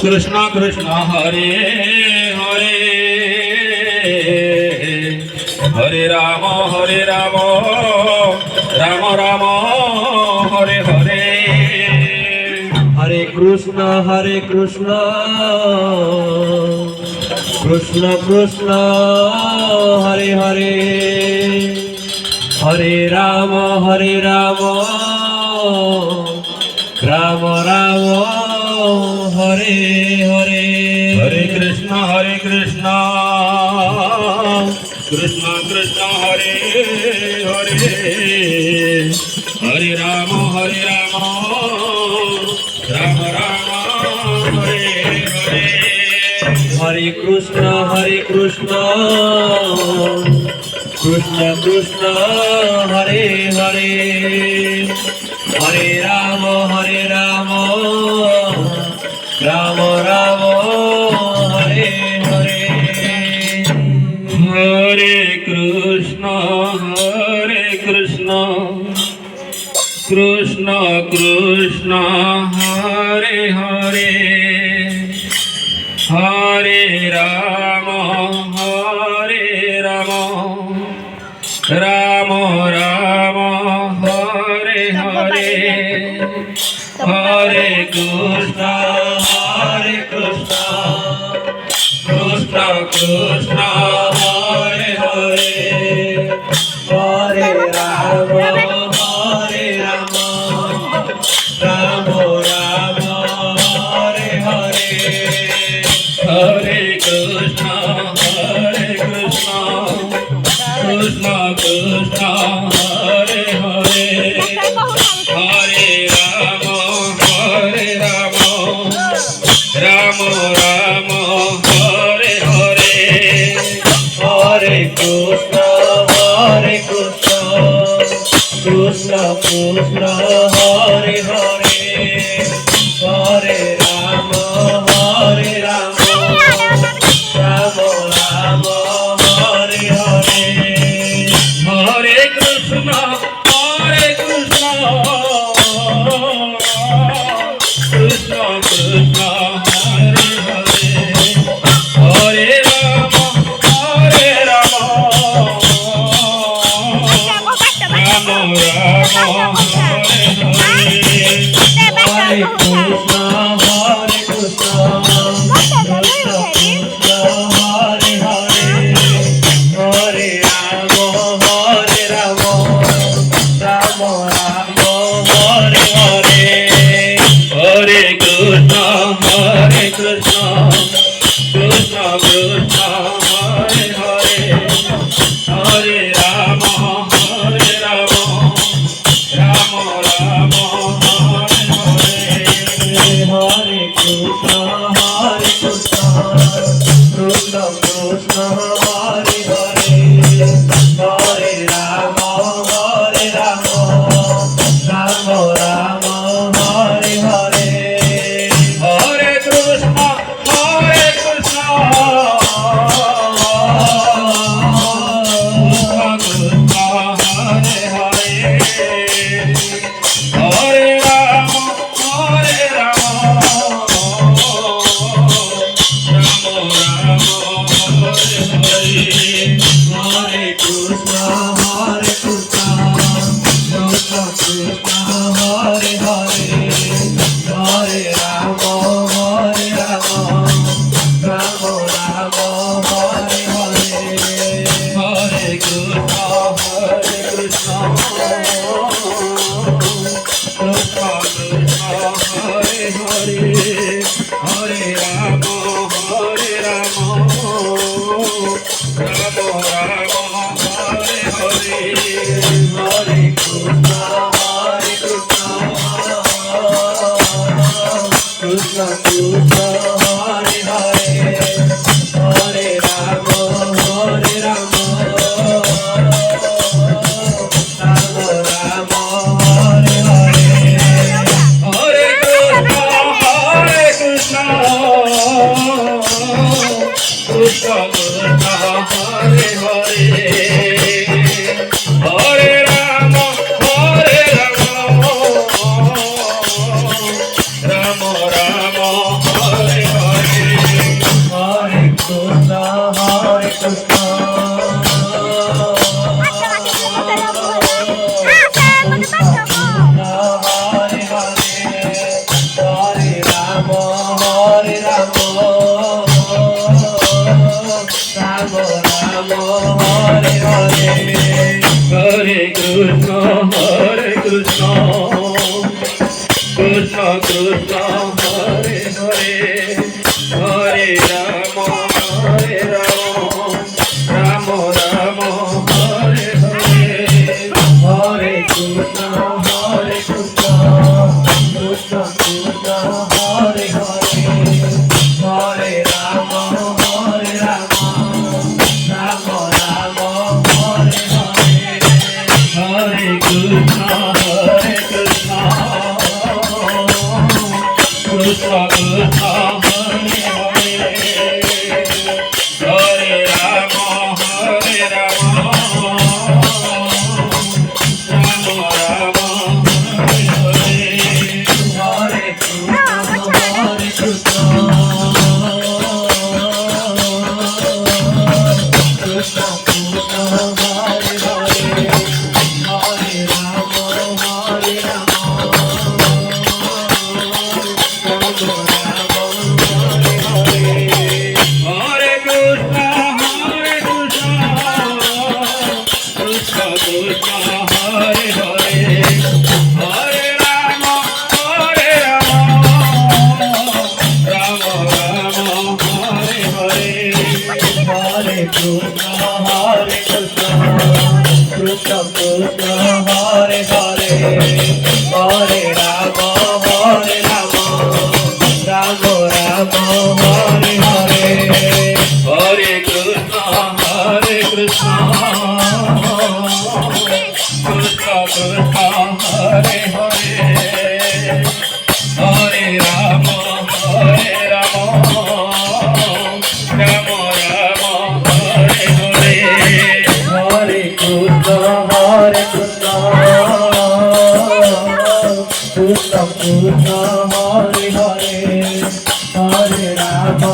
Krishna Krishna Hare Hare Hare Ram Ram Ram Hare Hare Hare Krishna Krishna Krishna Hare Hare Hare Ram Ram Ram Hare Hare Hare Krishna Krishna Krishna Hare Hare Hare Ram Ram Ram Hare Hare Hare Krishna Krishna Krishna Hare Hare Hare Ram Ram Ram Hare Hare Hare Krishna Krishna Krishna Hare Hare Hare Ram Ram Ram Hare Hare Hare Krishna Krishna Krishna Hare Hare Hare Ram Ram Ram Hare Hare Hare Krishna Krishna Krishna Hare Hare Hare Ram Ram Ram Hare Hare Hare Krishna Krishna Krishna Hare Hare Hare Ram Ram Ram Hare Hare Hare Krishna Krishna Krishna Hare Hare Hare Ram Ram Ram Hare Hare Hare Krishna Krishna Krishna Hare Hare Hare Ram Ram Ram Hare Hare Hare Krishna Krishna Krishna Hare Hare Hare Ram Ram Ram Hare Hare Hare Krishna Krishna Krishna Hare Hare Hare Ram Ram Ram Hare Hare Hare Krishna Krishna Krishna Hare Hare Hare Ram Ram Hare Hare Hare Krishna Krishna Krishna Hare Hare Hare Ram Ram Ram Hare Hare Hare Krishna Krishna Hare Hare Hare Ram Ram Hare Hare Hare Krishna Krishna Krishna Hare Hare Hare Ram Ram Ram Hare Hare Hare Krishna Krishna Krishna Hare Hare Hare Ram Ram Ram Hare Krishna Hare Hare Hare Ram Ram Ram Hare Hare Hare Krishna, Hare Krishna, Krishna Krishna, Hare Hare, Hare Rama, Hare Rama, Rama Rama, Hare Hare, Hare Krishna, Hare Krishna, Krishna Krishna, Hare Hare, Hare Rama, Hare Rama, Rama Rama, Hare Hare. Hare Krishna, Hare Krishna, Krishna Krishna, Hare Hare, Hare Rama, Hare Rama, Rama Rama, Hare Hare. Hare Krishna, Hare Krishna, Krishna Krishna, Hare Hare, Hare Rama, Hare Rama, Rama Rama, Hare Hare. Hare Krishna, Hare Krishna, Krishna Krishna, Hare Hare, Hare Rama, Hare Rama, Rama Rama, Hare Hare. Hare Krishna, Hare Krishna, Krishna Krishna, Hare Hare, Hare Rama, Hare Rama, Rama Rama, Hare Hare. Hare Krishna, Hare Krishna, Krishna Krishna, Hare Hare, Hare Rama,